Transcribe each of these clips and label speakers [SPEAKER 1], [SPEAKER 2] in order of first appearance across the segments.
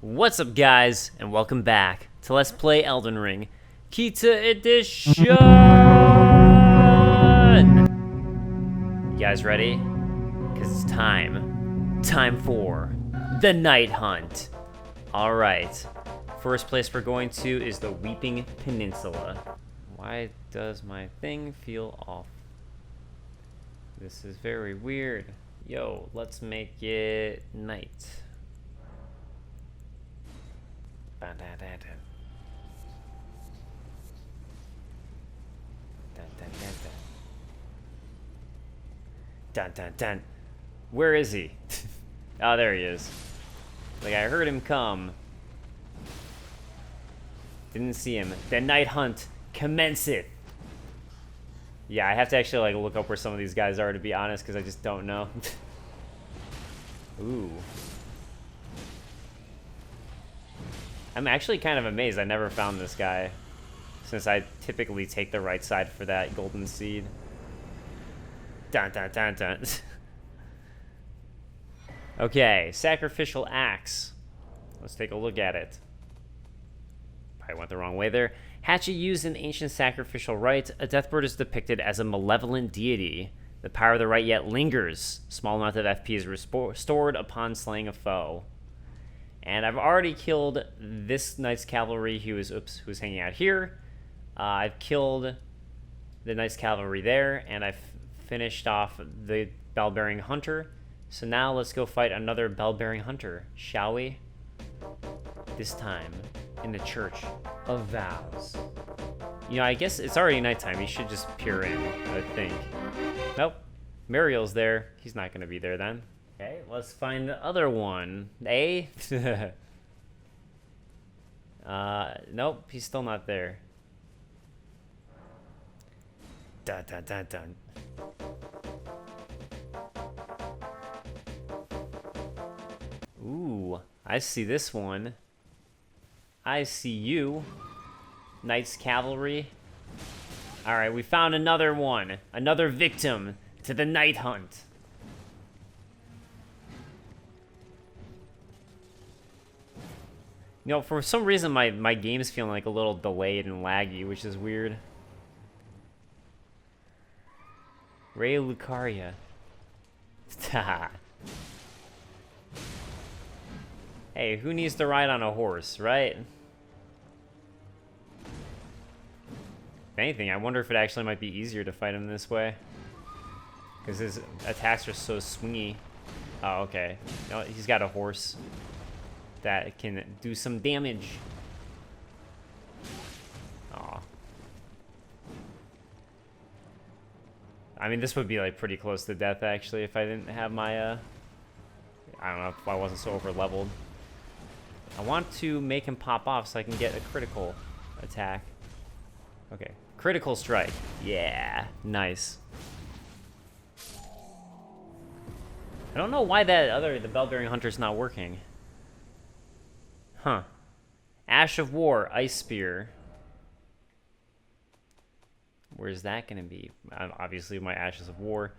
[SPEAKER 1] What's up, guys, and welcome back to Let's Play Elden Ring Kita Edition! You guys ready? Because it's time. Time for the Night Hunt. Alright, first place we're going to is the Weeping Peninsula. Why does my thing feel off? This is very weird. Yo, let's make it night. Dun, dun, dun, dun. Dun, dun, dun, dun. Dun, dun, dun. Where is he? Oh, there he is. Like, I heard him come. Didn't see him. The night hunt commenceth. Yeah, I have to actually, like, look up where some of these guys are, to be honest, because I just don't know. Ooh. I'm actually kind of amazed I never found this guy, since I typically take the right side for that golden seed. Dun dun dun dun. Okay, sacrificial axe. Let's take a look at it. Probably went the wrong way there. Hatchet used in ancient sacrificial rites, a deathbird is depicted as a malevolent deity. The power of the rite yet lingers. Small amount of FP is restored upon slaying a foe. And I've already killed this Knight's Cavalry who was hanging out here. I've killed the Knight's Cavalry there, and I've finished off the Bell-Bearing Hunter. So now let's go fight another Bell-Bearing Hunter, shall we? This time in the Church of Vows. You know, I guess it's already nighttime. He should just peer in, I think. Nope. Muriel's there. He's not going to be there then. Okay, let's find the other one. Eh? Nope, he's still not there. Dun dun dun dun. Ooh, I see this one. I see you. Knight's Cavalry. Alright, we found another one. Another victim to the night hunt. You know, for some reason, my game's feeling like a little delayed and laggy, which is weird. Ray Lucaria. Hey, who needs to ride on a horse, right? If anything, I wonder if it actually might be easier to fight him this way. Because his attacks are so swingy. Oh, okay. No, he's got a horse that can do some damage. Aw. I mean, this would be like pretty close to death actually if I didn't have my I don't know, if I wasn't so over leveled. I want to make him pop off so I can get a critical attack. Okay, critical strike. Yeah, nice. I don't know why the Bell-Bearing Hunter's not working. Huh. Ash of War, Ice Spear. Where's that going to be? Obviously, my Ashes of War.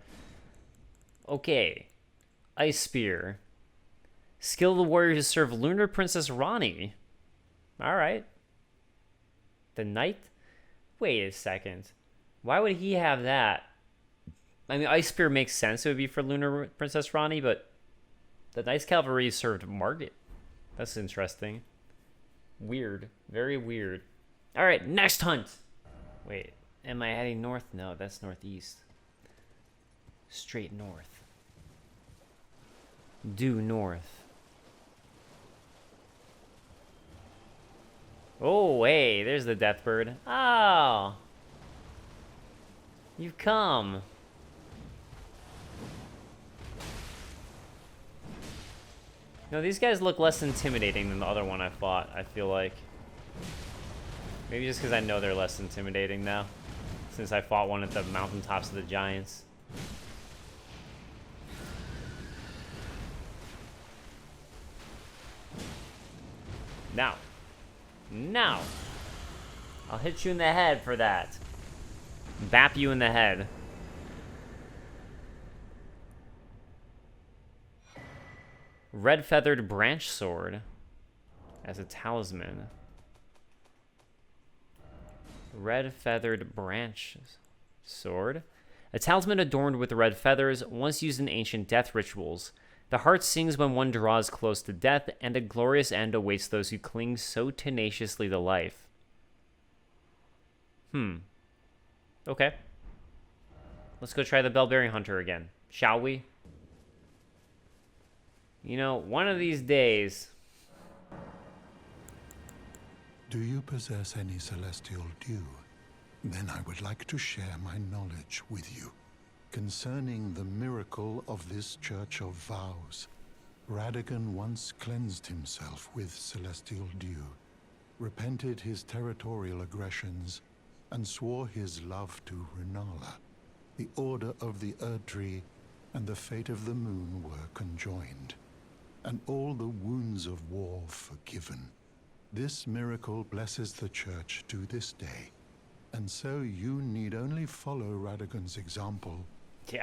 [SPEAKER 1] Okay. Ice Spear. Skill of the warrior to serve Lunar Princess Ranni. Alright. The Knight? Wait a second. Why would he have that? I mean, Ice Spear makes sense. It would be for Lunar Princess Ranni, but the Knight's Cavalry served Margit. That's interesting. Weird. Very weird. Alright, next hunt! Wait, am I heading north? No, that's northeast. Straight north. Due north. Oh, hey, there's the Deathbird. Oh! You've come. No, these guys look less intimidating than the other one I fought, I feel like. Maybe just because I know they're less intimidating now. Since I fought one at the mountaintops of the giants. Now. Now. I'll hit you in the head for that. Bap you in the head. Red feathered branch sword. as a talisman. Red feathered branch sword. A talisman adorned with red feathers, once used in ancient death rituals. The heart sings when one draws close to death, and a glorious end awaits those who cling so tenaciously to life. Okay. Let's go try the Bell-bearing Hunter again, shall we? You know, one of these days...
[SPEAKER 2] Do you possess any celestial dew? Then I would like to share my knowledge with you. Concerning the miracle of this Church of Vows, Radagon once cleansed himself with celestial dew, repented his territorial aggressions, and swore his love to Renala. The Order of the Erdtree and the fate of the Moon were conjoined, and all the wounds of war forgiven. This miracle blesses the Church to this day, and so you need only follow Radagon's example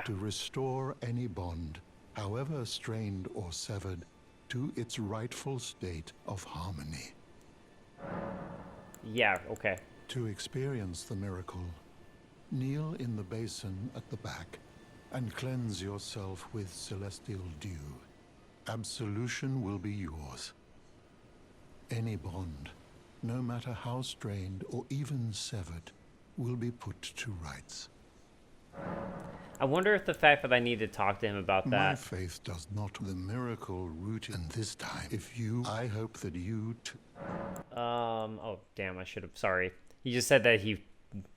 [SPEAKER 2] to restore any bond, however strained or severed, to its rightful state of harmony.
[SPEAKER 1] Yeah, okay.
[SPEAKER 2] To experience the miracle, kneel in the basin at the back and cleanse yourself with celestial dew. Absolution will be yours. Any bond, no matter how strained or even severed, will be put to rights.
[SPEAKER 1] I wonder if the fact that I need to talk to him about that...
[SPEAKER 2] My faith does not the miracle rooted in this time. If you, I hope that you
[SPEAKER 1] oh, damn, I should have... Sorry. He just said that he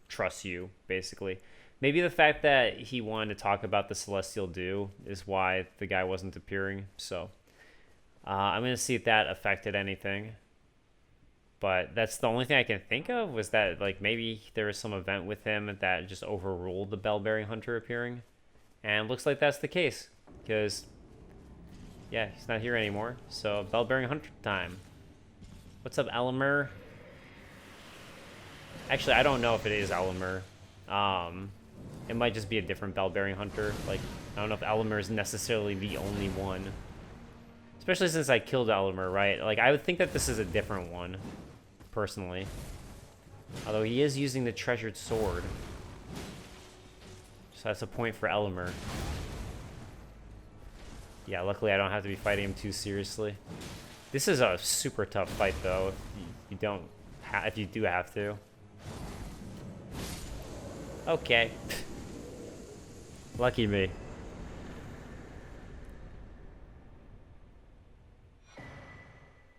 [SPEAKER 1] trusts you, basically. Maybe the fact that he wanted to talk about the Celestial Dew is why the guy wasn't appearing, so... I'm going to see if that affected anything. But that's the only thing I can think of, was that, like, maybe there was some event with him that just overruled the Bell-bearing Hunter appearing. And it looks like that's the case. Because, yeah, he's not here anymore. So, Bell-bearing Hunter time. What's up, Elmer? Actually, I don't know if it is Elmer. It might just be a different Bell-bearing Hunter. Like, I don't know if Elmer is necessarily the only one. Especially since I killed Elmer, right? Like, I would think that this is a different one, personally. Although he is using the treasured sword. So that's a point for Elmer. Yeah, luckily I don't have to be fighting him too seriously. This is a super tough fight, though, if you do have to. Okay. Lucky me.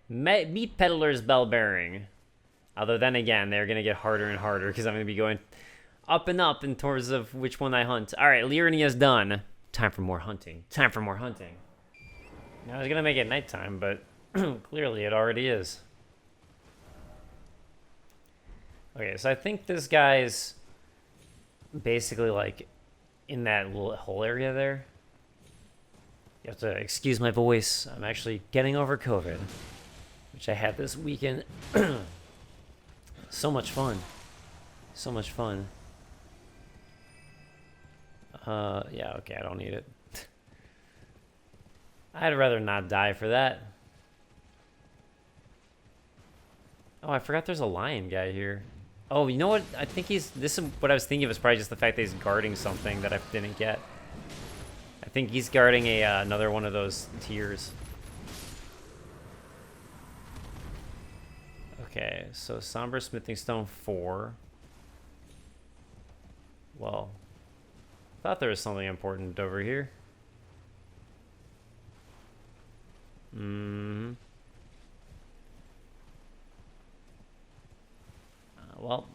[SPEAKER 1] Meat Peddler's Bell Bearing. Although then again, they're going to get harder and harder because I'm going to be going up and up in terms of which one I hunt. Alright, Liurnia's done. Time for more hunting. Time for more hunting. Now, I was going to make it nighttime, but clearly it already is. Okay, so I think this guy's basically like in that little hole area there. You have to excuse my voice. I'm actually getting over COVID, which I had this weekend. So much fun. So much fun. Yeah, okay, I don't need it. I'd rather not die for that. Oh, I forgot there's a lion guy here. Oh, you know what? I think this is what I was thinking of, is probably just the fact that he's guarding something that I didn't get. I think he's guarding another one of those tiers. Okay, so Somber Smithing Stone 4. Well, thought there was something important over here. Well,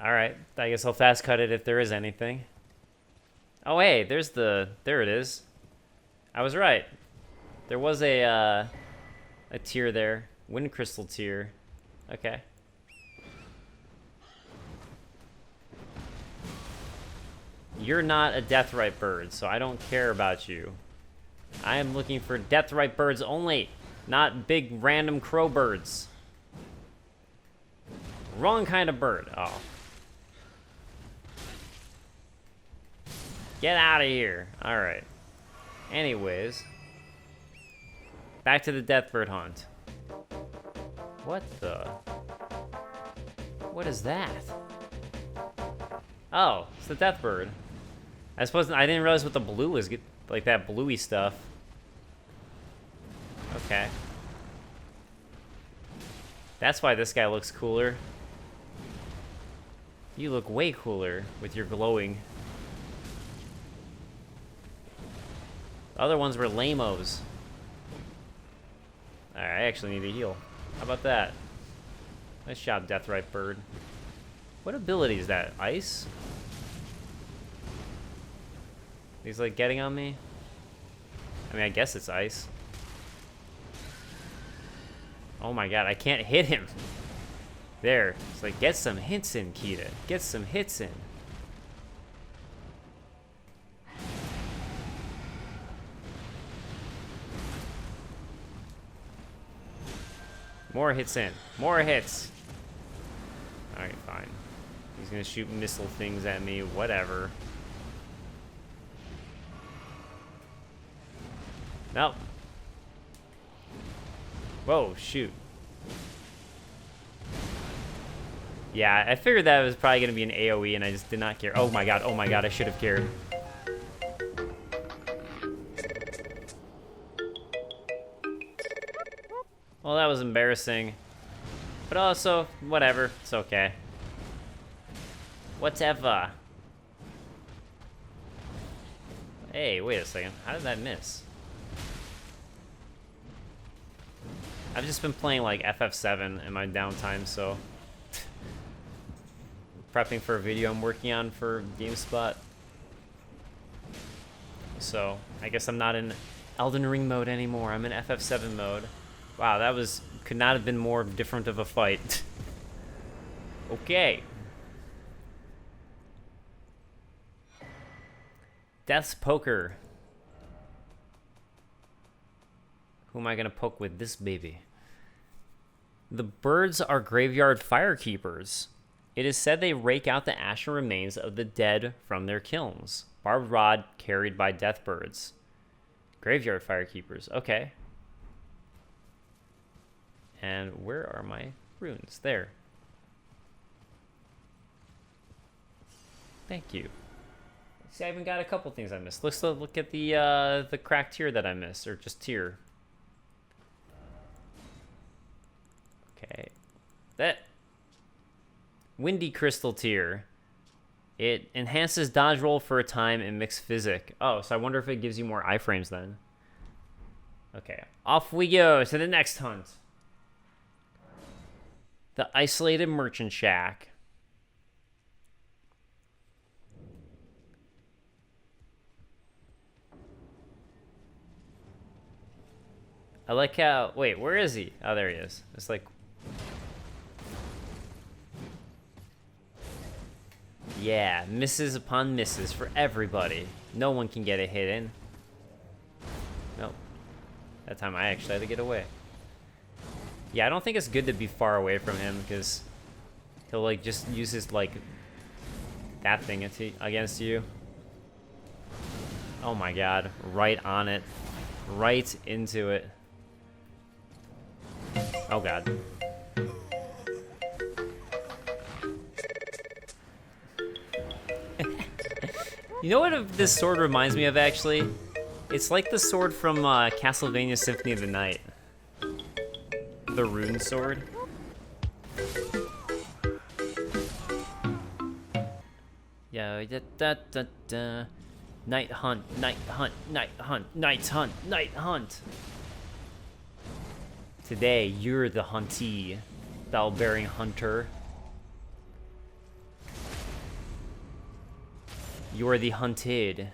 [SPEAKER 1] alright. I guess I'll fast cut it if there is anything. Oh, hey, there it is. I was right. There was a tier there. Wind Crystal tier. Okay. You're not a Deathrite bird, so I don't care about you. I am looking for Deathrite birds only, not big random crow birds. Wrong kind of bird. Oh. Get out of here. Alright. Anyways. Back to the Deathbird hunt. What the? What is that? Oh, it's the death bird. I didn't realize what the blue was, like that bluey stuff. Okay. That's why this guy looks cooler. You look way cooler with your glowing. The other ones were lame-os. Alright, I actually need to heal. How about that? Nice job, Deathrite Bird. What ability is that? Ice? He's like getting on me? I mean, I guess it's ice. Oh my god, I can't hit him. There. It's like, get some hits in, Kita. Get some hits in. More hits in. More hits. Alright, fine. He's gonna shoot missile things at me. Whatever. Nope. Whoa, shoot. Yeah, I figured that was probably gonna be an AoE and I just did not care. Oh my god, I should have cared. Well, that was embarrassing. But also, whatever. It's okay. Whatever. Hey, wait a second. How did that miss? I've just been playing like FF7 in my downtime, so prepping for a video I'm working on for GameSpot. So I guess I'm not in Elden Ring mode anymore. I'm in FF7 mode. Wow, that could not have been more different of a fight. Okay. Death's Poker. Who am I gonna poke with this baby? The birds are graveyard firekeepers. It is said they rake out the ashen remains of the dead from their kilns. Barbed rod carried by death birds. Graveyard firekeepers. Okay. And where are my runes? There. Thank you. See, I even got a couple things I missed. Let's look at the cracked tier that I missed, or just tier. Okay. That Windy Crystal tier. It enhances dodge roll for a time and mixed physic. Oh, so I wonder if it gives you more iframes then. Okay, off we go to the next hunt. The Isolated Merchant Shack. I like how... Wait, where is he? Oh, there he is. It's like... Yeah, misses upon misses for everybody. No one can get a hit in. Nope. That time I actually had to get away. Yeah, I don't think it's good to be far away from him because he'll like just use his like that thing against you. Oh my god, right on it. Right into it. Oh god. You know what this sword reminds me of, actually? It's like the sword from Castlevania Symphony of the Night. The rune sword. Yeah, da. Night hunt, night hunt, night hunt, night hunt, night hunt. Today, you're the huntee, bell-bearing hunter. You're the hunted.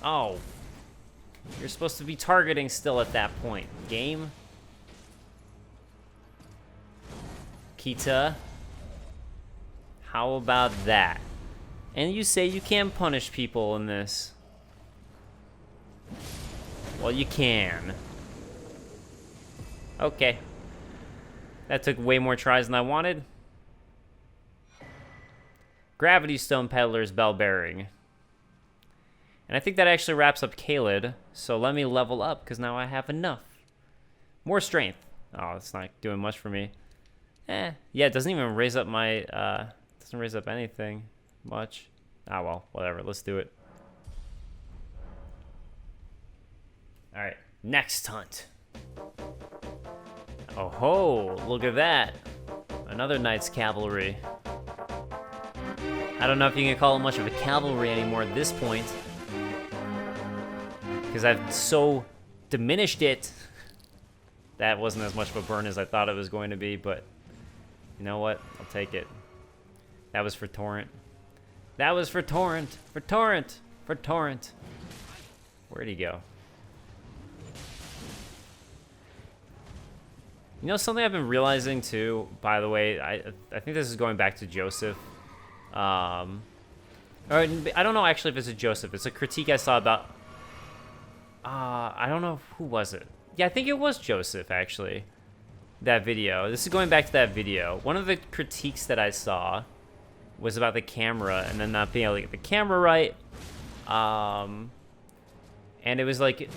[SPEAKER 1] Oh. You're supposed to be targeting still at that point. Game? Kita? How about that? And you say you can't punish people in this. Well, you can. Okay. That took way more tries than I wanted. Gravity Stone Peddler's Bell Bearing. And I think that actually wraps up Kaled. So let me level up, because now I have enough. More strength. Oh, it's not doing much for me. Yeah, it doesn't even raise up my, doesn't raise up anything much. Ah, well, whatever. Let's do it. All right, next hunt. Oh ho, look at that. Another Knight's Cavalry. I don't know if you can call it much of a cavalry anymore at this point, because I've so diminished it. That wasn't as much of a burn as I thought it was going to be, but you know what? I'll take it. That was for Torrent. That was for Torrent. For Torrent. For Torrent. Where'd he go? You know something I've been realizing too, by the way, I think this is going back to Joseph. Or I don't know actually if it's a Joseph. It's a critique I saw about, I don't know, who was it? Yeah, I think it was Joseph actually. That video. This is going back to that video. One of the critiques that I saw was about the camera and then not being able to get the camera right. And it was like,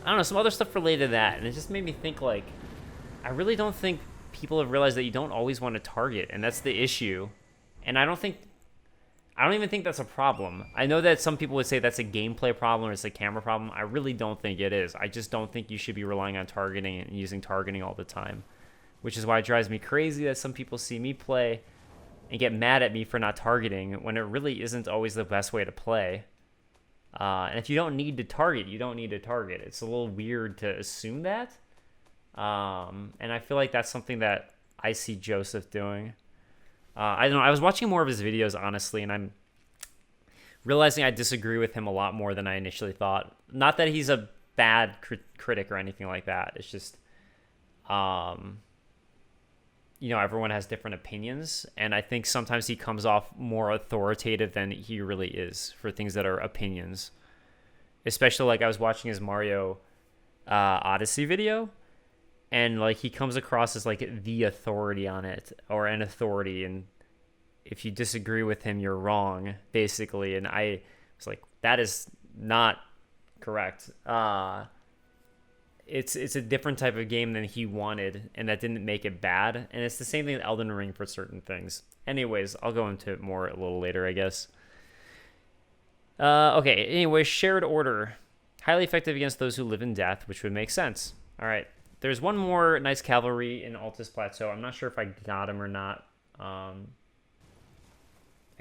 [SPEAKER 1] I don't know, some other stuff related to that. And it just made me think like, I really don't think people have realized that you don't always want to target, and that's the issue. And I don't even think that's a problem. I know that some people would say that's a gameplay problem or it's a camera problem. I really don't think it is. I just don't think you should be relying on targeting and using targeting all the time, which is why it drives me crazy that some people see me play and get mad at me for not targeting when it really isn't always the best way to play. And if you don't need to target, you don't need to target. It's a little weird to assume that. And I feel like that's something that I see Joseph doing. I don't know. I was watching more of his videos, honestly, and I'm realizing I disagree with him a lot more than I initially thought. Not that he's a bad critic or anything like that. It's just, you know, everyone has different opinions, and I think sometimes he comes off more authoritative than he really is for things that are opinions. Especially like I was watching his Mario Odyssey video, and like he comes across as like the authority on it, or an authority, and if you disagree with him, you're wrong, basically. And I was like, that is not correct. It's a different type of game than he wanted, and that didn't make it bad. And it's the same thing with Elden Ring for certain things. Anyways, I'll go into it more a little later, I guess. Okay, anyway, shared order. Highly effective against those who live in death, which would make sense. All right. There's one more nice cavalry in Altus Plateau. I'm not sure if I got him or not. I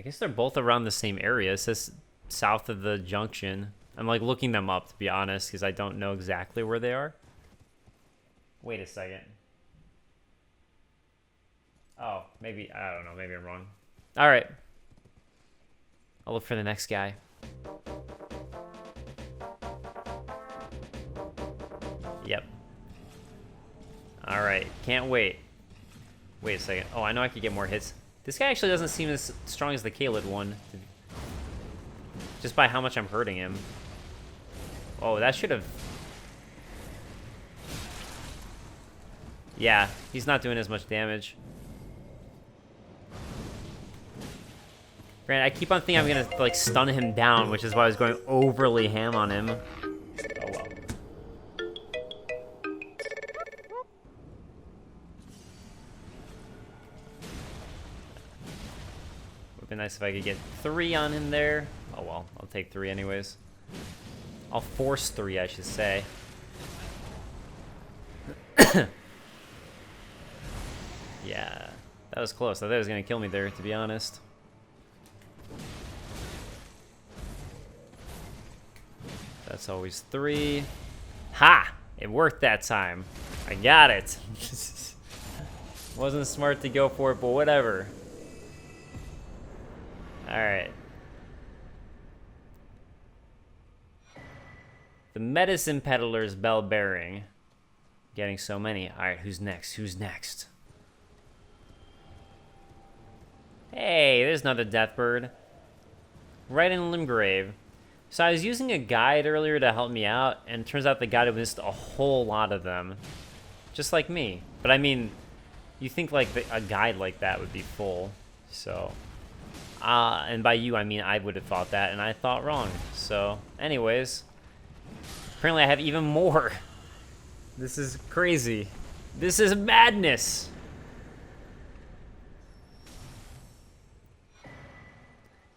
[SPEAKER 1] guess they're both around the same area. It says south of the junction. I'm like looking them up, to be honest, because I don't know exactly where they are. Wait a second. Oh, maybe, I don't know, maybe I'm wrong. All right. I'll look for the next guy. Yep. All right, can't wait. Wait a second. Oh, I know I could get more hits. This guy actually doesn't seem as strong as the Kaled one, just by how much I'm hurting him. Oh, that should have... Yeah, he's not doing as much damage. Granted, I keep on thinking I'm gonna like stun him down, which is why I was going overly ham on him. Oh well. Would be nice if I could get 3 on him there. Oh well, I'll take 3 anyways. I'll force 3, I should say. Yeah, that was close. I thought it was gonna kill me there, to be honest. That's always 3. Ha! It worked that time. I got it. Wasn't smart to go for it, but whatever. Alright. The Medicine Peddler's Bell Bearing. Getting so many. Alright, who's next? Who's next? Hey, there's another Deathbird. Right in Limgrave. So I was using a guide earlier to help me out, and it turns out the guide missed a whole lot of them. Just like me. But I mean, you think like a guide like that would be full. So, And by you, I mean I would have thought that, and I thought wrong. So, anyways. Apparently I have even more. This is crazy. This is madness.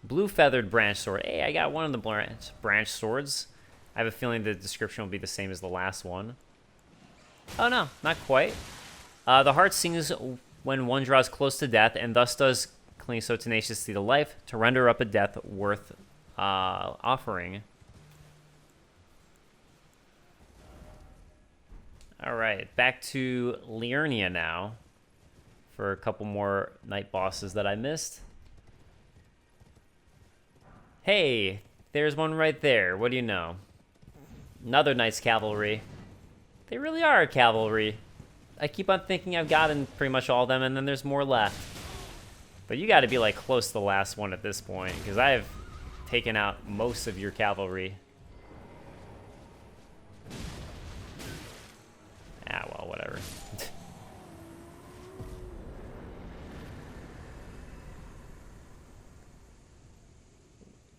[SPEAKER 1] Blue feathered branch sword. Hey, I got one of the branch swords. I have a feeling the description will be the same as the last one. Oh no, not quite. The heart sings when one draws close to death, and thus does cling so tenaciously to life to render up a death worth offering. Alright, back to Liurnia now for a couple more night bosses that I missed. Hey, there's one right there. What do you know? Another Knight's Cavalry. They really are a cavalry. I keep on thinking I've gotten pretty much all of them, and then there's more left. But you got to be like close to the last one at this point, because I have taken out most of your cavalry. Ah, well, whatever.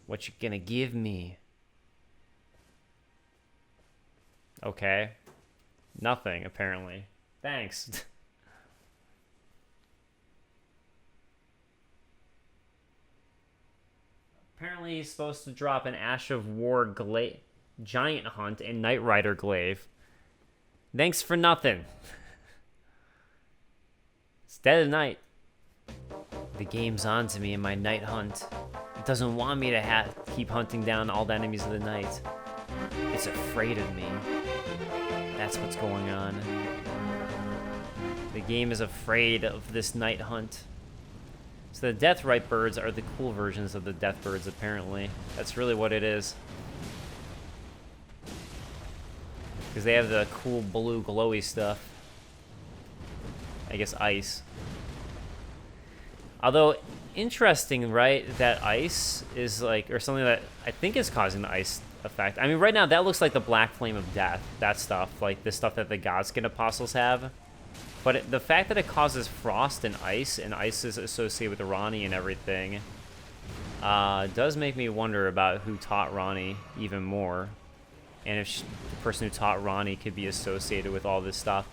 [SPEAKER 1] What you gonna give me? Okay. Nothing, apparently. Thanks. Apparently he's supposed to drop an Ash of War Giant Hunt and Knight Rider Glaive. Thanks for nothing. It's dead of night. The game's on to me in my night hunt. It doesn't want me to keep hunting down all the enemies of the night. It's afraid of me. That's what's going on. The game is afraid of this night hunt. So the Deathrite birds are the cool versions of the death birds, apparently. That's really what it is. Because they have the cool blue glowy stuff. I guess ice. Although, interesting, right? That ice is like, or something that I think is causing the ice effect. I mean, right now, that looks like the black flame of death. That stuff, like the stuff that the Godskin apostles have. But the fact that it causes frost and ice is associated with Ranni and everything, does make me wonder about who taught Ranni even more. And if the person who taught Ranni could be associated with all this stuff.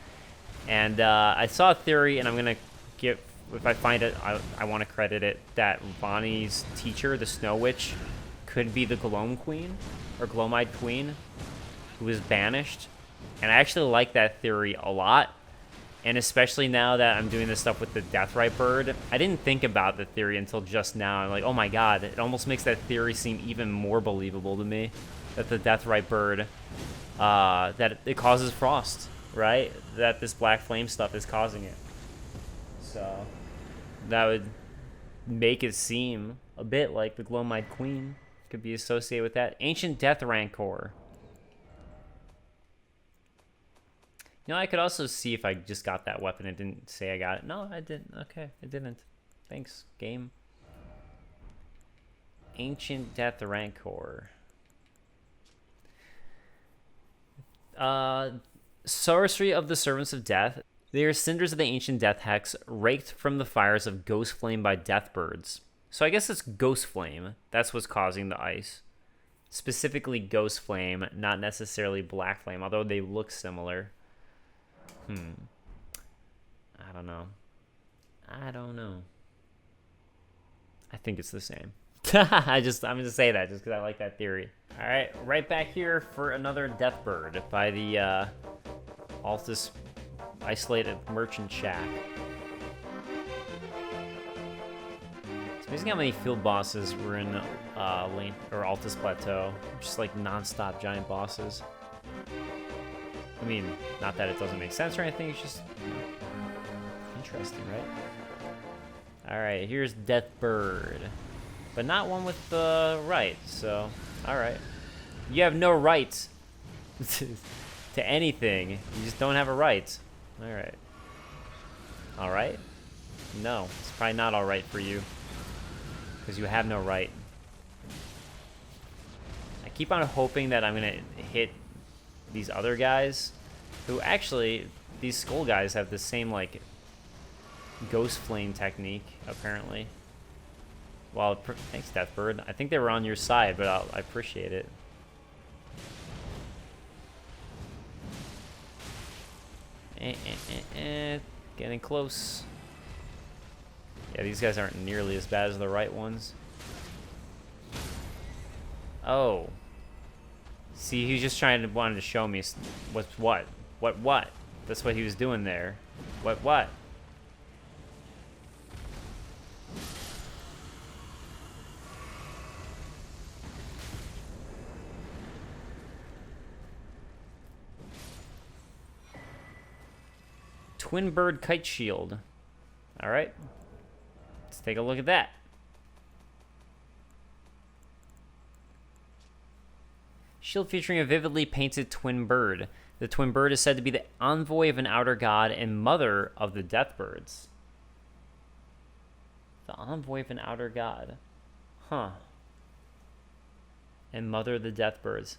[SPEAKER 1] And I saw a theory, and I'm going to get, if I find it, I want to credit it, that Ranni's teacher, the Snow Witch, could be the Gloam Queen, or Gloamide Queen, who was banished. And I actually like that theory a lot. And especially now that I'm doing this stuff with the Deathrite bird, I didn't think about the theory until just now. I'm like, oh my god, it almost makes that theory seem even more believable to me. That the Deathrite bird, that it causes frost, right? That this black flame stuff is causing it. So, that would make it seem a bit like the Gloamide Queen could be associated with that. Ancient Death Rancor. You know, I could also see if I just got that weapon. It didn't say I got it. No, I didn't. Okay, I didn't. Thanks, game. Ancient Death Rancor. Sorcery of the Servants of Death. They are cinders of the ancient death hex, raked from the fires of ghost flame by death birds. So I guess it's ghost flame. That's what's causing the ice. Specifically ghost flame, not necessarily black flame, although they look similar. I don't know. I think it's the same. I'm gonna say that just because I like that theory. All right, right back here for another death bird by the Altus Isolated Merchant Shack. It's amazing how many field bosses were in Altus Plateau. Just like non-stop giant bosses. I mean, not that it doesn't make sense or anything, it's just interesting, right? Alright, here's Death Bird. But not one with the right, so, alright. You have no right to anything. You just don't have a right. Alright. Alright? No, it's probably not alright for you. Because you have no right. I keep on hoping that I'm going to hit these other guys, who actually, these skull guys have the same, like, ghost flame technique, apparently. Well, thanks, Deathbird. I think they were on your side, but I appreciate it. Getting close. Yeah, these guys aren't nearly as bad as the right ones. Oh. See, he's just wanted to show me what's what. What? That's what he was doing there. What? Twin bird kite shield. All right. Let's take a look at that. Shield featuring a vividly painted twin bird. The twin bird is said to be the envoy of an outer god and mother of the Deathbirds. The envoy of an outer god. Huh. And mother of the Deathbirds.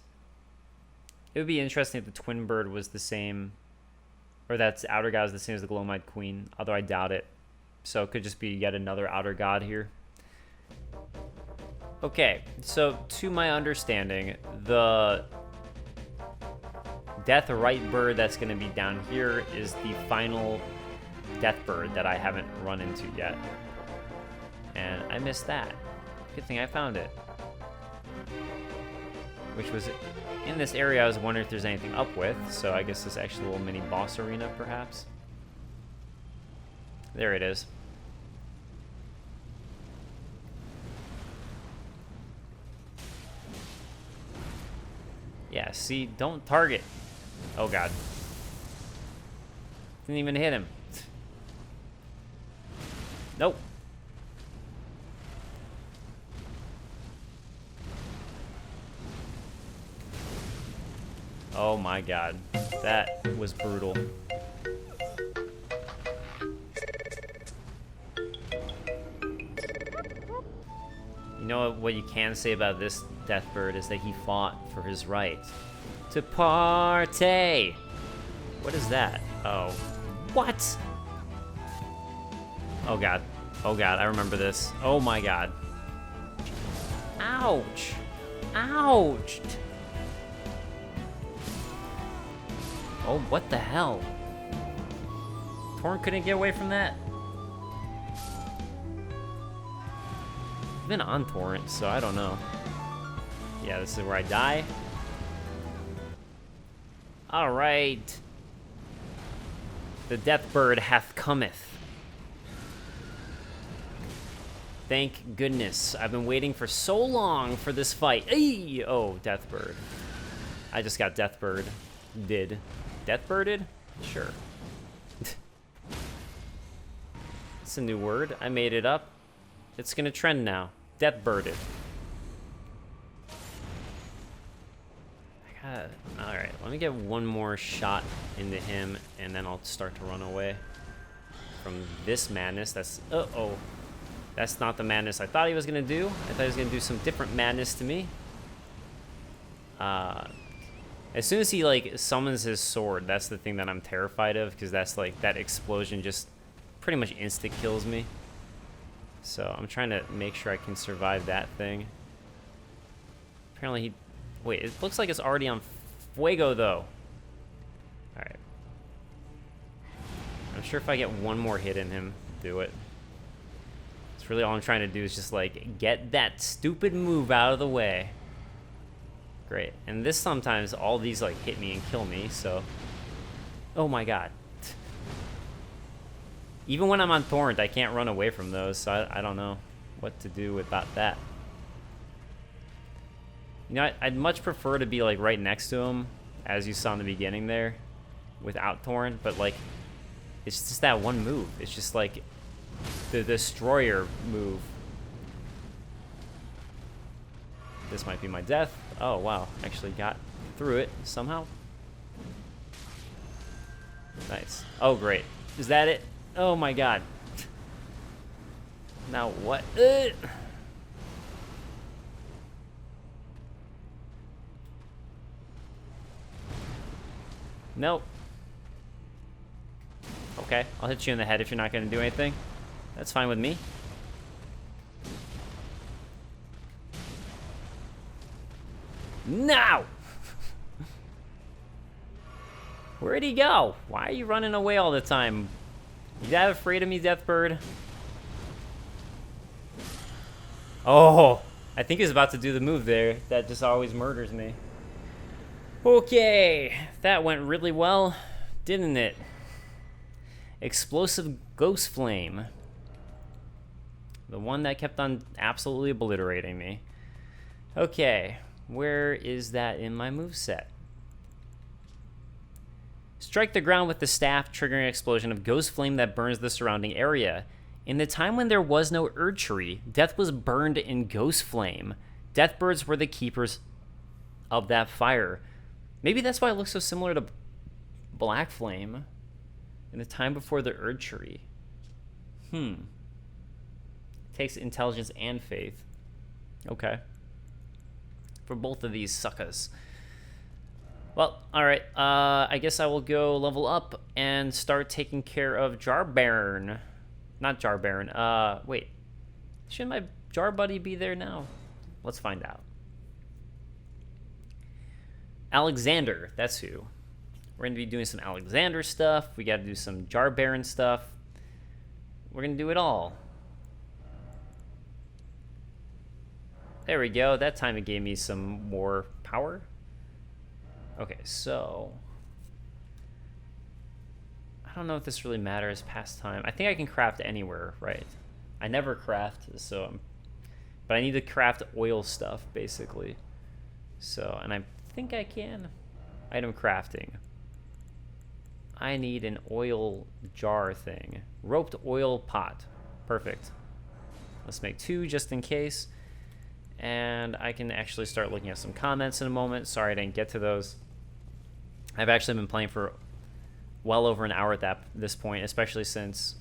[SPEAKER 1] It would be interesting if the twin bird was the same, or that outer god is the same as the Glowmite Queen, although I doubt it. So it could just be yet another outer god here. Okay, so to my understanding, the Death Right bird that's going to be down here is the final Death bird that I haven't run into yet. And I missed that. Good thing I found it. Which was in this area. I was wondering if there's anything up with, so I guess this is actually a little mini boss arena, perhaps. There it is. Yeah, see, don't target. Oh god. Didn't even hit him. Nope. Oh my god. That was brutal. You know what you can say about this Deathbird is that he fought for his right to party. What is that? Oh. What? Oh god. Oh god, I remember this. Oh my god. Ouch. Ouch. Oh, what the hell? Torrent couldn't get away from that? I've been on Torrent, so I don't know. Yeah, this is where I die. Alright. The Deathbird hath cometh. Thank goodness. I've been waiting for so long for this fight. Ay! Oh, Deathbird. I just got Deathbird. Did. Deathbirded? Sure. It's a new word. I made it up. It's gonna trend now. Deathbirded. Alright, let me get one more shot into him, and then I'll start to run away from this madness. That's... Uh-oh. That's not the madness I thought he was gonna do. I thought he was gonna do some different madness to me. As soon as he, like, summons his sword, that's the thing that I'm terrified of, because that's, like, that explosion just pretty much insta-kills me. So I'm trying to make sure I can survive that thing. Apparently he... Wait, it looks like it's already on Fuego, though. Alright. I'm sure if I get one more hit in him, do it. It's really all I'm trying to do is just, like, get that stupid move out of the way. Great. And this sometimes, all these, like, hit me and kill me, so... Oh my god. Even when I'm on Torrent, I can't run away from those, so I don't know what to do about that. You know, I'd much prefer to be, like, right next to him, as you saw in the beginning there, without Torrent, but, like, it's just that one move. It's just, like, the Destroyer move. This might be my death. Oh, wow. Actually got through it somehow. Nice. Oh, great. Is that it? Oh, my God. Now what? Nope. Okay, I'll hit you in the head if you're not going to do anything. That's fine with me. Now! Where'd he go? Why are you running away all the time? You that afraid of me, Deathbird? Oh, I think he's about to do the move there. That just always murders me. Okay, that went really well, didn't it? Explosive Ghost Flame. The one that kept on absolutely obliterating me. Okay, where is that in my moveset? Strike the ground with the staff, triggering an explosion of ghost flame that burns the surrounding area. In the time when there was no Erd Tree, death was burned in ghost flame. Deathbirds were the keepers of that fire. Maybe that's why it looks so similar to Black Flame. In the time before the Erd Tree. Takes intelligence and faith. Okay. For both of these suckers. Well, alright. I guess I will go level up and start taking care of Jar Baron. Not Jar Baron. Wait. Shouldn't my Jar Buddy be there now? Let's find out. Alexander. That's who. We're going to be doing some Alexander stuff. We got to do some Jar Baron stuff. We're going to do it all. There we go. That time it gave me some more power. Okay, so... I don't know if this really matters past time. I think I can craft anywhere, right? I never craft, so... But I need to craft oil stuff, basically. So, and I think I can. Item crafting. I need an oil jar thing. Roped oil pot. Perfect. Let's make 2 just in case. And I can actually start looking at some comments in a moment. Sorry I didn't get to those. I've actually been playing for well over an hour at this point, especially since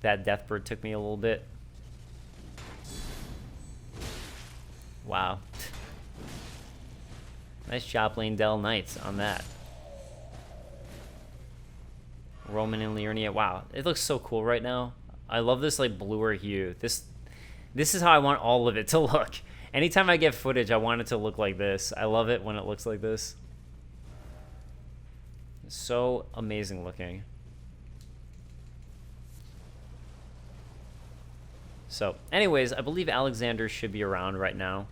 [SPEAKER 1] that Deathbird took me a little bit. Wow. Nice job, Dell Knights, on that. Roman and Liurnia. Wow, it looks so cool right now. I love this like bluer hue. This is how I want all of it to look. Anytime I get footage, I want it to look like this. I love it when it looks like this. It's so amazing looking. So, anyways, I believe Alexander should be around right now.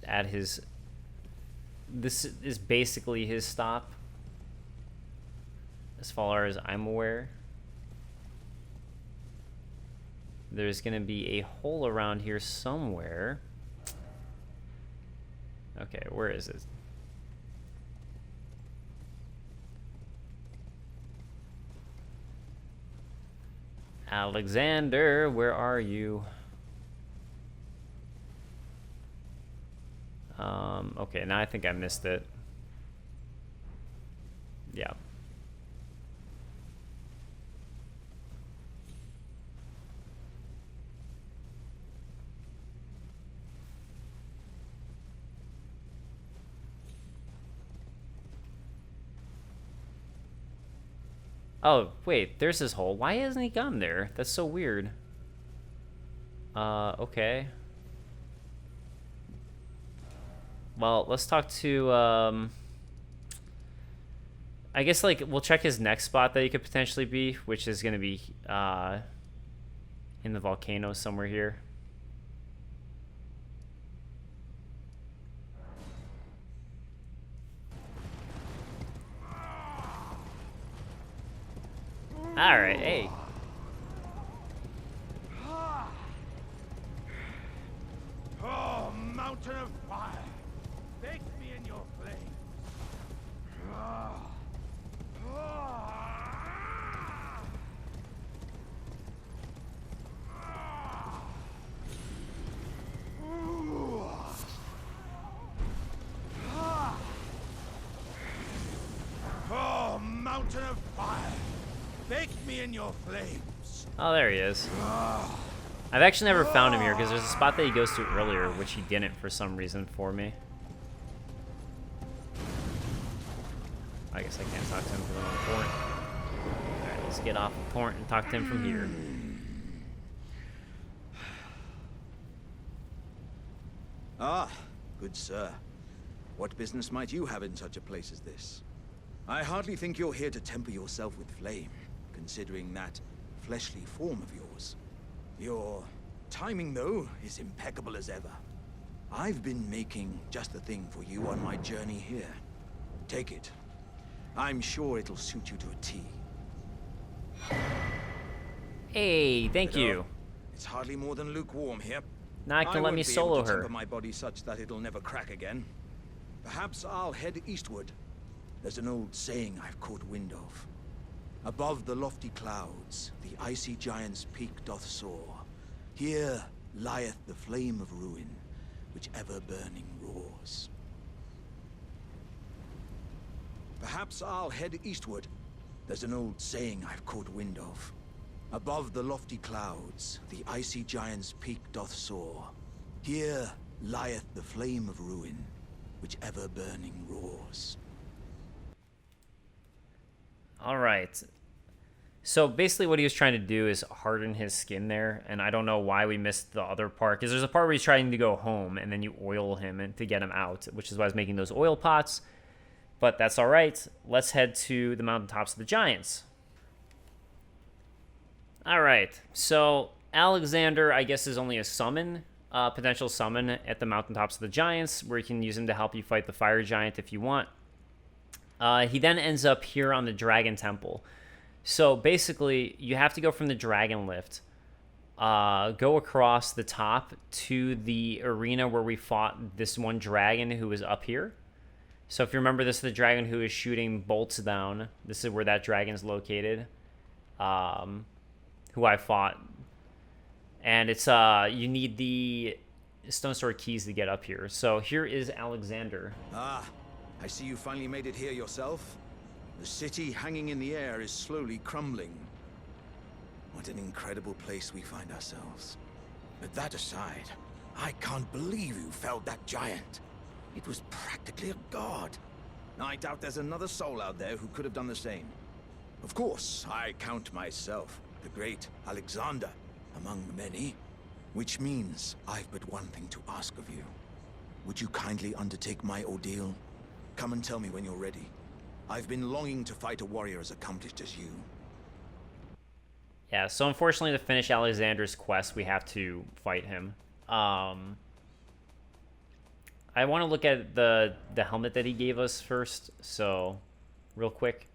[SPEAKER 1] At his... This is basically his stop. As far as I'm aware. There's going to be a hole around here somewhere. Okay, where is it? Alexander, where are you? Okay, now I think I missed it. Yeah. Oh, wait, there's this hole. Why hasn't he gone there? That's so weird. Okay. Well, let's talk to, I guess, like, we'll check his next spot that he could potentially be, which is gonna be, in the volcano somewhere here. Alright, hey.
[SPEAKER 3] Oh, mountain of fire! Bake me in your flames! Oh, mountain of fire! Bake me in your flames!
[SPEAKER 1] Oh, there he is. I've actually never found him here because there's a spot that he goes to earlier, which he didn't for some reason for me. I guess I can't talk to him from the port. Alright, let's get off the port and talk to him from here.
[SPEAKER 3] Ah, good sir. What business might you have in such a place as this? I hardly think you're here to temper yourself with flame, considering that fleshly form of yours. Your timing, though, is impeccable as ever. I've been making just the thing for you on my journey here. Take it. I'm sure it'll suit you to a T.
[SPEAKER 1] Hey, thank you.
[SPEAKER 3] It's hardly more than lukewarm here.
[SPEAKER 1] Now I can let me solo
[SPEAKER 3] I won't be able to
[SPEAKER 1] her.
[SPEAKER 3] temper my body such that it'll never crack again. Perhaps I'll head eastward. There's an old saying I've caught wind of. Above the lofty clouds, the icy giant's peak doth soar. Here lieth the flame of ruin, which ever burning roars. Perhaps I'll head eastward. There's an old saying I've caught wind of. Above the lofty clouds, the icy giant's peak doth soar. Here lieth the flame of ruin, which ever burning roars.
[SPEAKER 1] All right. So basically what he was trying to do is harden his skin there, and I don't know why we missed the other part, because there's a part where he's trying to go home, and then you oil him and to get him out, which is why I was making those oil pots. But that's all right. Let's head to the mountaintops of the giants. All right. So Alexander, I guess, is only a summon, potential summon at the mountaintops of the giants, where you can use him to help you fight the fire giant if you want. He then ends up here on the Dragon Temple. So basically, you have to go from the Dragon Lift, go across the top to the arena where we fought this one dragon who was up here. So if you remember, this is the dragon who is shooting bolts down. This is where that dragon's located, who I fought. And it's you need the Stone Sword keys to get up here. So here is Alexander.
[SPEAKER 3] Ah, I see you finally made it here yourself. The city hanging in the air is slowly crumbling. What an incredible place we find ourselves. But that aside, I can't believe you felled that giant. It was practically a god. I doubt there's another soul out there who could have done the same. Of course, I count myself, the great Alexander, among the many. Which means I've but one thing to ask of you. Would you kindly undertake my ordeal? Come and tell me when you're ready. I've been longing to fight a warrior as accomplished as you.
[SPEAKER 1] Yeah, so unfortunately to finish Alexander's quest, we have to fight him. I want to look at the helmet that he gave us first, so real quick.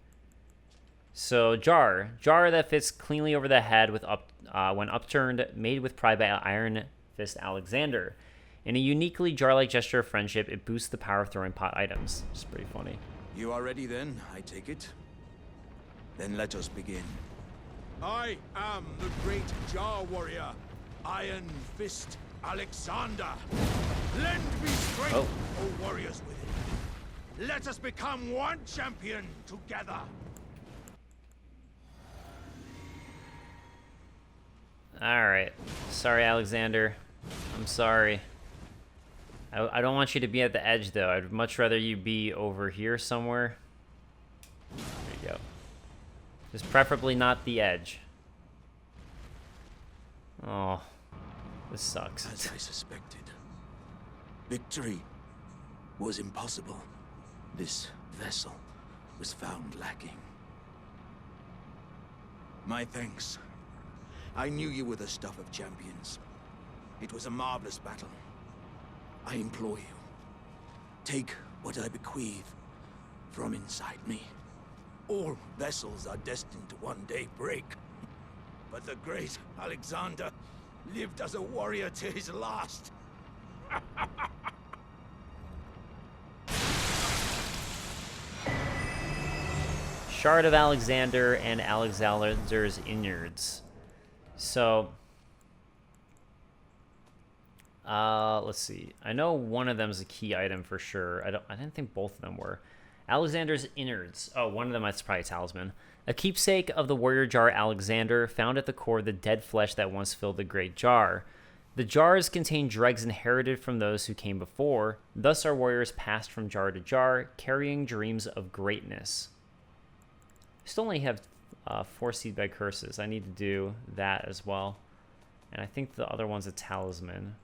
[SPEAKER 1] So jar that fits cleanly over the head with when upturned, made with pride by Iron Fist Alexander. In a uniquely jar-like gesture of friendship, it boosts the power of throwing pot items. It's pretty funny.
[SPEAKER 3] You are ready then, I take it? Then let us begin. I am the great Jar Warrior, Iron Fist Alexander. Lend me strength, O warriors within. Let us become one champion together.
[SPEAKER 1] Alright. Sorry, Alexander. I'm sorry. I don't want you to be at the edge, though. I'd much rather you be over here somewhere. There you go. Just preferably not the edge. Oh, this sucks.
[SPEAKER 3] As I suspected, victory was impossible. This vessel was found lacking. My thanks. I knew you were the stuff of champions. It was a marvelous battle. I implore you, take what I bequeath from inside me. All vessels are destined to one day break. But the great Alexander lived as a warrior to his last.
[SPEAKER 1] Shard of Alexander and Alexander's innards. So, let's see. I know one of them is a key item for sure. I didn't think both of them were. Alexander's innards. Oh, one of them is probably a talisman. A keepsake of the warrior jar Alexander, found at the core of the dead flesh that once filled the great jar. The jars contain dregs inherited from those who came before. Thus our warriors passed from jar to jar, carrying dreams of greatness. Still only have 4 seedbed curses. I need to do that as well. And I think the other one's a talisman.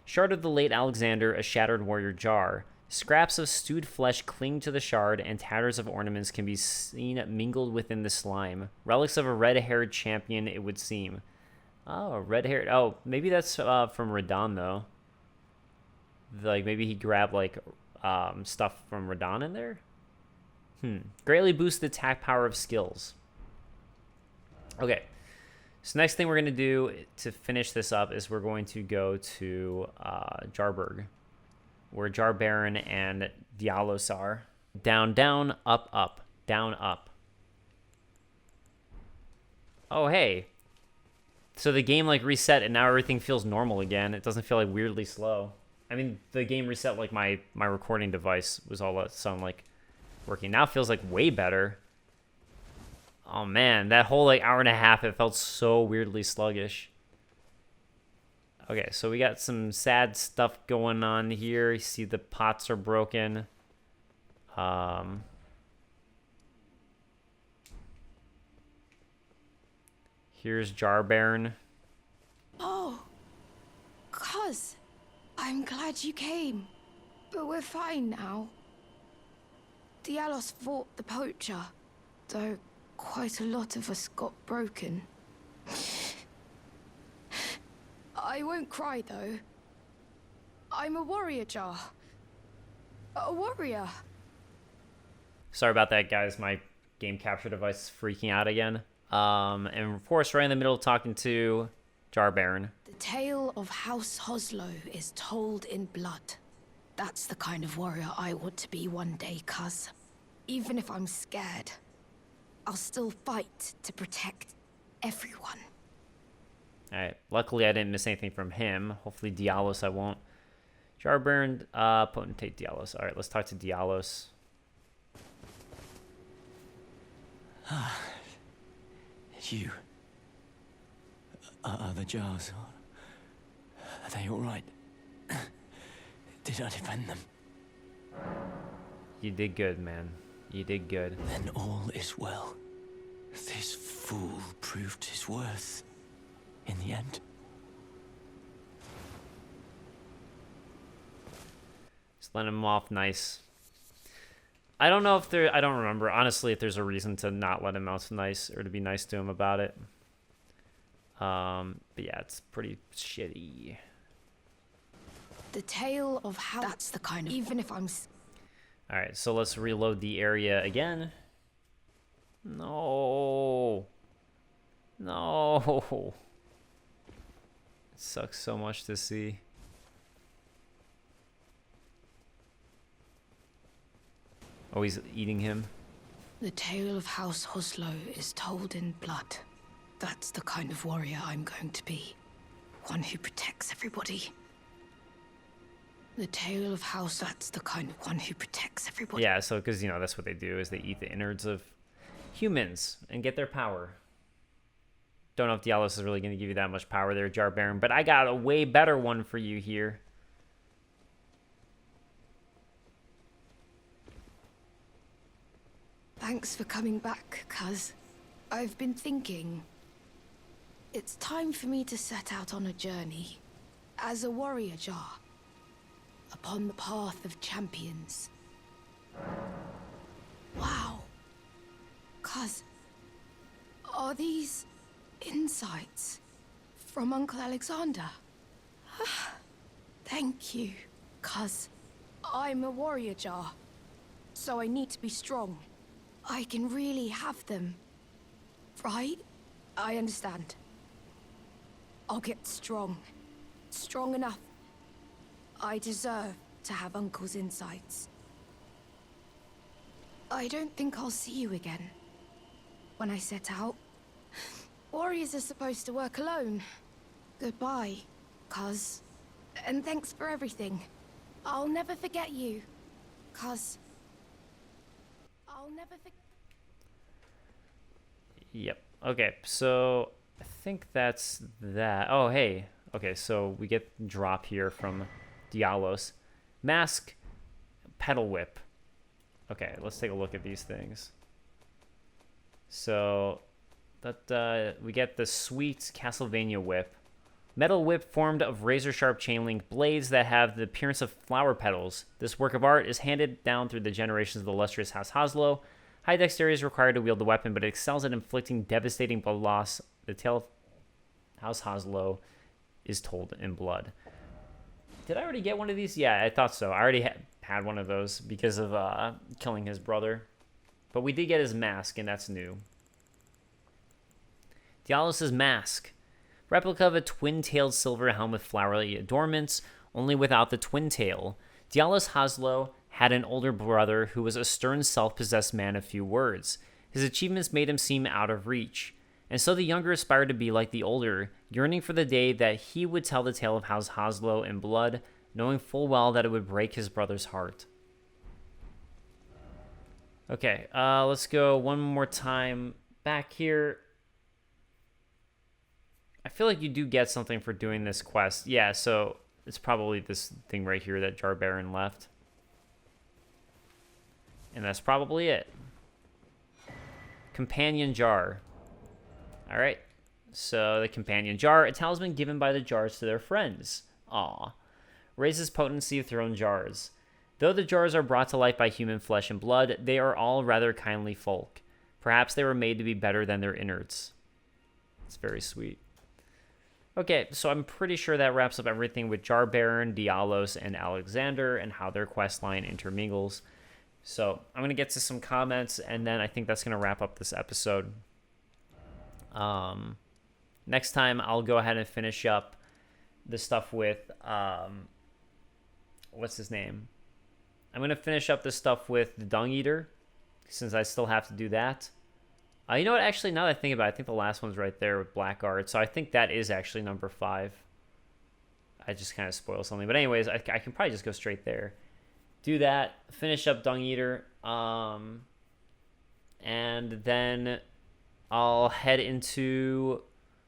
[SPEAKER 1] Shard of the late Alexander, a shattered warrior jar. Scraps of stewed flesh cling to the shard, and tatters of ornaments can be seen mingled within the slime. Relics of a red-haired champion, it would seem. Oh, red-haired. Oh, maybe that's from Radon, though. Like, maybe he grabbed, like, stuff from Radon in there? Greatly boost the attack power of skills. Okay. So next thing we're going to do to finish this up is we're going to go to Jarburg, where Jar Baron and Dialos are. Down, down, up, up, down, up. Oh, hey. So the game, like, reset, and now everything feels normal again. It doesn't feel, like, weirdly slow. I mean, the game reset, like, my recording device was all of a sudden, like, working. Now it feels, like, way better. Oh, man. That whole, like, hour and a half, it felt so weirdly sluggish. Okay, so we got some sad stuff going on here. You see the pots are broken. Here's Jar Baron.
[SPEAKER 4] Oh, cuz, I'm glad you came. But we're fine now. Dialos fought the poacher, though quite a lot of us got broken. I won't cry, though. I'm a warrior jar. A warrior.
[SPEAKER 1] Sorry about that, guys. My game capture device is freaking out again. And of course, right in the middle of talking to Jar Baron.
[SPEAKER 4] The tale of House Hoslow is told in blood. That's the kind of warrior I want to be one day, cuz. Even if I'm scared, I'll still fight to protect everyone.
[SPEAKER 1] Alright, luckily I didn't miss anything from him. Hopefully Dialos I won't. Jar Baron, potentate Dialos. Alright, let's talk to Dialos.
[SPEAKER 5] You. Are the jars? Are they all right? Did I defend them?
[SPEAKER 1] You did good, man. You did good.
[SPEAKER 5] Then all is well. This fool proved his worth in the end.
[SPEAKER 1] Just let him off nice. I don't know if there... I don't remember, honestly, if there's a reason to not let him off nice or to be nice to him about it. But yeah, it's pretty shitty.
[SPEAKER 4] The tale of how... That's the kind of... Even if I'm...
[SPEAKER 1] Alright, so let's reload the area again. No. No. It sucks so much to see. Oh, he's eating him.
[SPEAKER 4] The tale of House Hoslow is told in blood. That's the kind of warrior I'm going to be. One who protects everybody. The tale of House... That's the kind of one who protects everybody.
[SPEAKER 1] Yeah, so, because, you know, that's what they do, is they eat the innards of humans and get their power. Don't know if Dialos is really going to give you that much power there, Jar Baron, but I got a way better one for you here.
[SPEAKER 4] Thanks for coming back, cuz. I've been thinking... It's time for me to set out on a journey. As a warrior jar. Upon the path of champions. Wow. Cuz... Are these... insights... from Uncle Alexander? Thank you, cuz... I'm a warrior jar. So I need to be strong. I can really have them. Right? I understand. I'll get strong. Strong enough. I deserve to have Uncle's insights. I don't think I'll see you again. When I set out. Warriors are supposed to work alone. Goodbye, cuz. And thanks for everything. I'll never forget you, cuz. I'll never forget.
[SPEAKER 1] Yep. Okay, so I think that's that. Oh, hey. Okay, so we get drop here from Dialos. Mask, pedal whip. Okay, let's take a look at these things. So that we get the sweet Castlevania whip. Metal whip formed of razor-sharp chain-link blades that have the appearance of flower petals. This work of art is handed down through the generations of the illustrious House Hoslow. High dexterity is required to wield the weapon, but it excels at inflicting devastating blood loss. The tale of House Hoslow is told in blood. Did I already get one of these? Yeah, I thought so. I already had one of those because of killing his brother. But we did get his mask, and that's new. Dialos' mask. Replica of a twin-tailed silver helm with flowery adornments, only without the twin tail. Dialos Hoslow had an older brother who was a stern, self-possessed man of few words. His achievements made him seem out of reach, and so the younger aspired to be like the older, yearning for the day that he would tell the tale of House Hoslow in blood, knowing full well that it would break his brother's heart. Okay, let's go one more time back here. I feel like you do get something for doing this quest. Yeah, so it's probably this thing right here that Jar Baron left. And that's probably it. Companion Jar. Alright. So the Companion Jar, a talisman given by the jars to their friends. Aw. Raises potency of thrown jars. Though the jars are brought to life by human flesh and blood, they are all rather kindly folk. Perhaps they were made to be better than their innards. It's very sweet. Okay, so I'm pretty sure that wraps up everything with Jar Baron, Dialos, and Alexander, and how their quest line intermingles. So I'm going to get to some comments, and then I think that's going to wrap up this episode. Next time, I'll go ahead and finish up the stuff with, what's his name? I'm going to finish up the stuff with the Dung Eater, since I still have to do that. You know what? Actually, now that I think about it, I think the last one's right there with Blackguard. So I think that is actually number 5. I just kind of spoiled something. But anyways, I can probably just go straight there. Do that. Finish up Dung Eater. And then I'll head into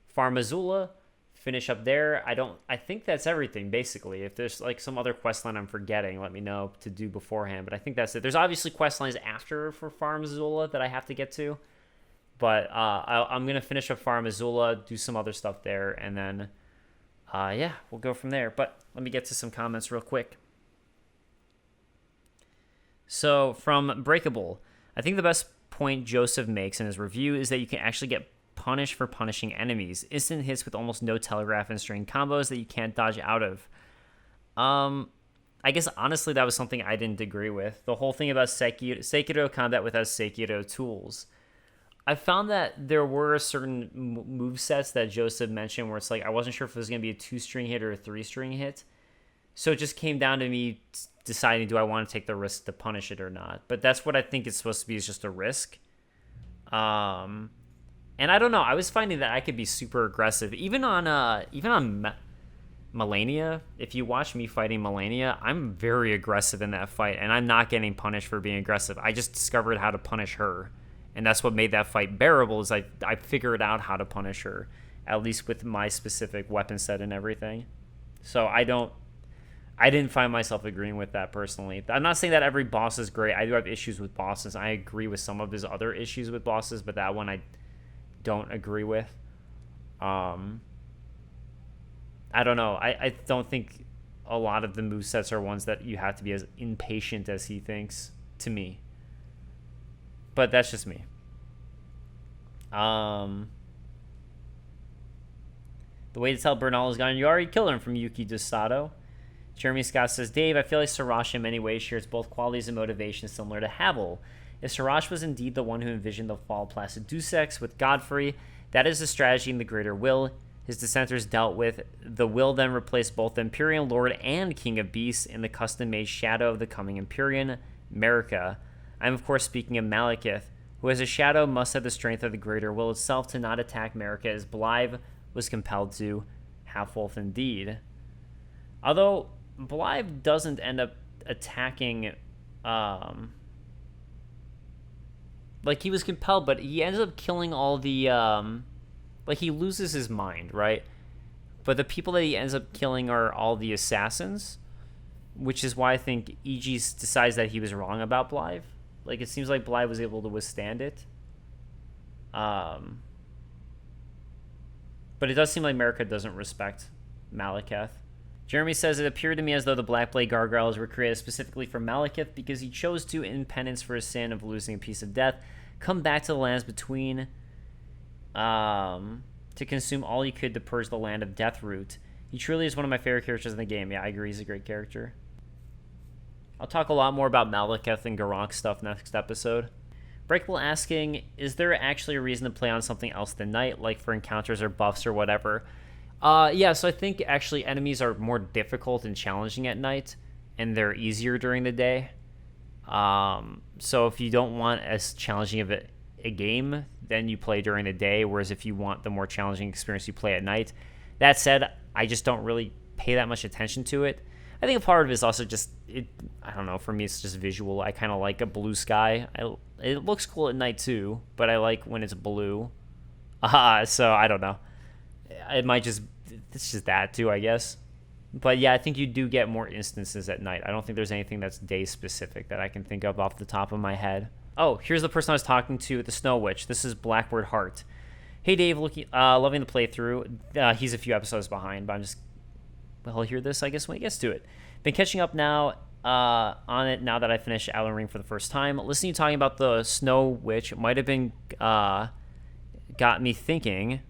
[SPEAKER 1] Farm Azula. Finish up there. I think that's everything, basically. If there's like some other quest line I'm forgetting, let me know to do beforehand. But I think that's it. There's obviously quest lines after for Farm Azula that I have to get to. But I'm going to finish up Farm Azula, do some other stuff there, and then, yeah, we'll go from there. But let me get to some comments real quick. So, from Breakable, I think the best point Joseph makes in his review is that you can actually get punished for punishing enemies. Instant hits with almost no telegraph and string combos that you can't dodge out of. I guess, honestly, that was something I didn't agree with. The whole thing about Sekiro combat without Sekiro tools. I found that there were certain movesets that Joseph mentioned where it's like I wasn't sure if it was going to be a 2-string hit or a 3-string hit. So it just came down to me deciding, do I want to take the risk to punish it or not? But that's what I think it's supposed to be, is just a risk. And I don't know. I was finding that I could be super aggressive. Even on Melania, if you watch me fighting Melania, I'm very aggressive in that fight. And I'm not getting punished for being aggressive. I just discovered how to punish her. And that's what made that fight bearable, is I figured out how to punish her, at least with my specific weapon set and everything. So I didn't find myself agreeing with that personally. I'm not saying that every boss is great. I do have issues with bosses. I agree with some of his other issues with bosses, but that one I don't agree with. I don't know. I don't think a lot of the movesets are ones that you have to be as impatient as he thinks, to me. But that's just me. The way to tell Bernal is gone, you already killed him, from Yuki Desato. Jeremy Scott says, Dave, I feel like Siraj in many ways shares both qualities and motivations similar to Havel. If Siraj was indeed the one who envisioned the fall of Placid Dusex with Godfrey, that is the strategy in the Greater Will his dissenters dealt with. The Will then replaced both the Imperial Lord and King of Beasts in the custom-made Shadow of the Coming Empyrean, Marika. I'm of course speaking of Malekith, who as a shadow must have the strength of the Greater Will itself to not attack Marika as Blythe was compelled to, half-wolf indeed. Although Blythe doesn't end up attacking, like he was compelled, but he ends up killing all the, like he loses his mind, right? But the people that he ends up killing are all the assassins, which is why I think Aegis decides that he was wrong about Blythe. Like, it seems like Blythe was able to withstand it. But it does seem like Marika doesn't respect Malekith. Jeremy says, it appeared to me as though the Black Blade gargoyles were created specifically for Malekith because he chose to, in penance for his sin of losing a piece of death, come back to the lands between to consume all he could to purge the land of Deathroot. He truly is one of my favorite characters in the game. Yeah, I agree. He's a great character. I'll talk a lot more about Malekith and Garronk's stuff next episode. Breakable asking, is there actually a reason to play on something else than night, like for encounters or buffs or whatever? Yeah, so I think actually enemies are more difficult and challenging at night, and they're easier during the day. So if you don't want as challenging of a game, then you play during the day, whereas if you want the more challenging experience, you play at night. That said, I just don't really pay that much attention to it. I think a part of it is also just, I don't know, for me it's just visual. I kind of like a blue sky. It looks cool at night too, but I like when it's blue. So I don't know. It's just that too, I guess. But yeah, I think you do get more instances at night. I don't think there's anything that's day specific that I can think of off the top of my head. Oh, here's the person I was talking to, the Snow Witch. This is Blackbird Heart. Hey Dave, loving the playthrough. He's a few episodes behind, but he'll hear this, I guess, when he gets to it. Been catching up now on it now that I finished Elden Ring for the first time. Listening to you talking about the Snow Witch might have been got me thinking.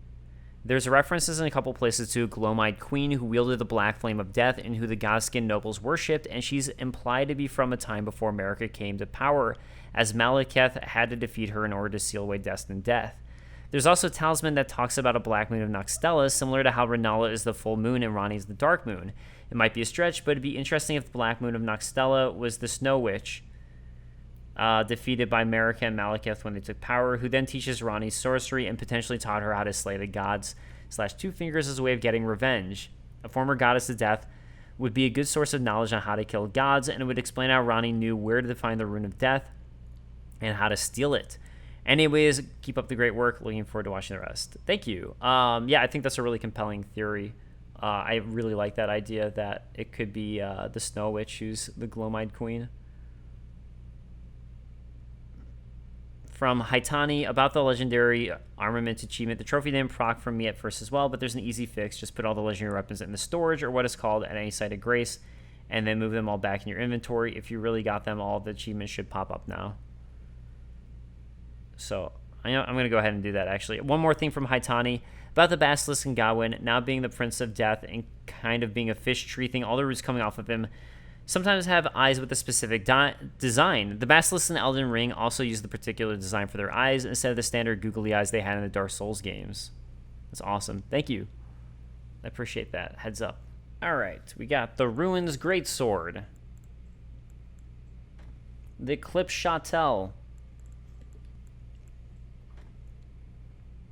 [SPEAKER 1] There's references in a couple places to a glow-eyed queen who wielded the black flame of death and who the godskin nobles worshipped, and she's implied to be from a time before America came to power, as Malekith had to defeat her in order to seal away destined death. There's also a talisman that talks about a black moon of Noxtella, similar to how Renala is the full moon and Ranni's the dark moon. It might be a stretch, but it'd be interesting if the black moon of Noxtella was the Snow Witch, defeated by Marika and Malekith when they took power, who then teaches Ranni sorcery and potentially taught her how to slay the gods / Two Fingers as a way of getting revenge. A former goddess of death would be a good source of knowledge on how to kill gods, and it would explain how Ranni knew where to find the Rune of Death and how to steal it. Anyways, keep up the great work. Looking forward to watching the rest. Thank you. Yeah, I think that's a really compelling theory. I really like that idea that it could be the Snow Witch who's the glow-eyed queen. From Haitani, about the legendary armament achievement. The trophy didn't proc from me at first as well, but there's an easy fix. Just put all the legendary weapons in the storage, or what is called at any site of grace, and then move them all back in your inventory. If you really got them all, the achievements should pop up now. So I'm going to go ahead and do that, actually. One more thing from Haitani about the Basilisk and Gawain now being the Prince of Death and kind of being a fish tree thing, all the roots coming off of him, sometimes have eyes with a specific design. The Basilisk in Elden Ring also use the particular design for their eyes instead of the standard googly eyes they had in the Dark Souls games. That's awesome. Thank you. I appreciate that. Heads up. All right, we got the Ruins Greatsword, the Eclipse Chattel,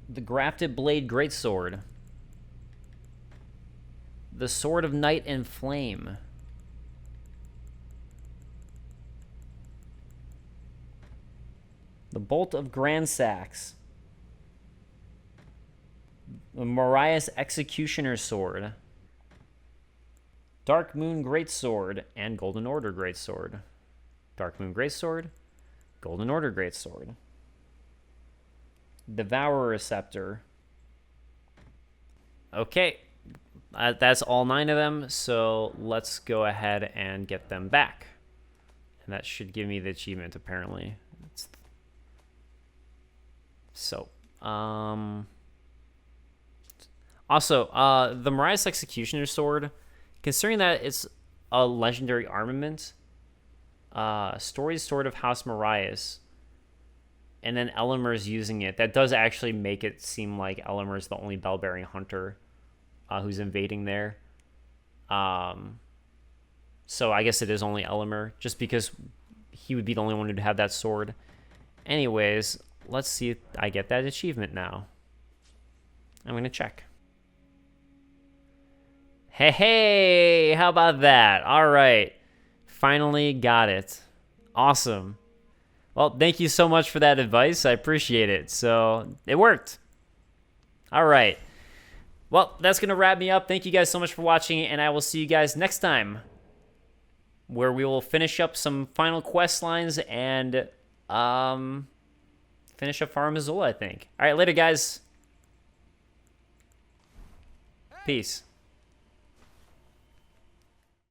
[SPEAKER 1] the Grafted Blade Greatsword, the Sword of Night and Flame, the Bolt of Grandsax, the Marias Executioner's Sword, Dark Moon Greatsword, and Golden Order Greatsword. Dark Moon Greatsword, Golden Order Greatsword. Devourer Scepter. Okay, that's all 9 of them, so let's go ahead and get them back. And that should give me the achievement, apparently. So, also, the Marias Executioner's Sword, considering that it's a legendary armament, Story's Sword of House Marias, and then Elimer's using it, that does actually make it seem like Elimer's the only bell-bearing hunter who's invading there. So I guess it is only Elimer, just because he would be the only one who'd have that sword. Anyways, let's see if I get that achievement now. I'm going to check. Hey, how about that? All right. Finally got it. Awesome. Well, thank you so much for that advice. I appreciate it. So, it worked. All right. Well, that's going to wrap me up. Thank you guys so much for watching, and I will see you guys next time, where we will finish up some final quest lines and finish up Farum Azula, I think. All right, later, guys. Peace.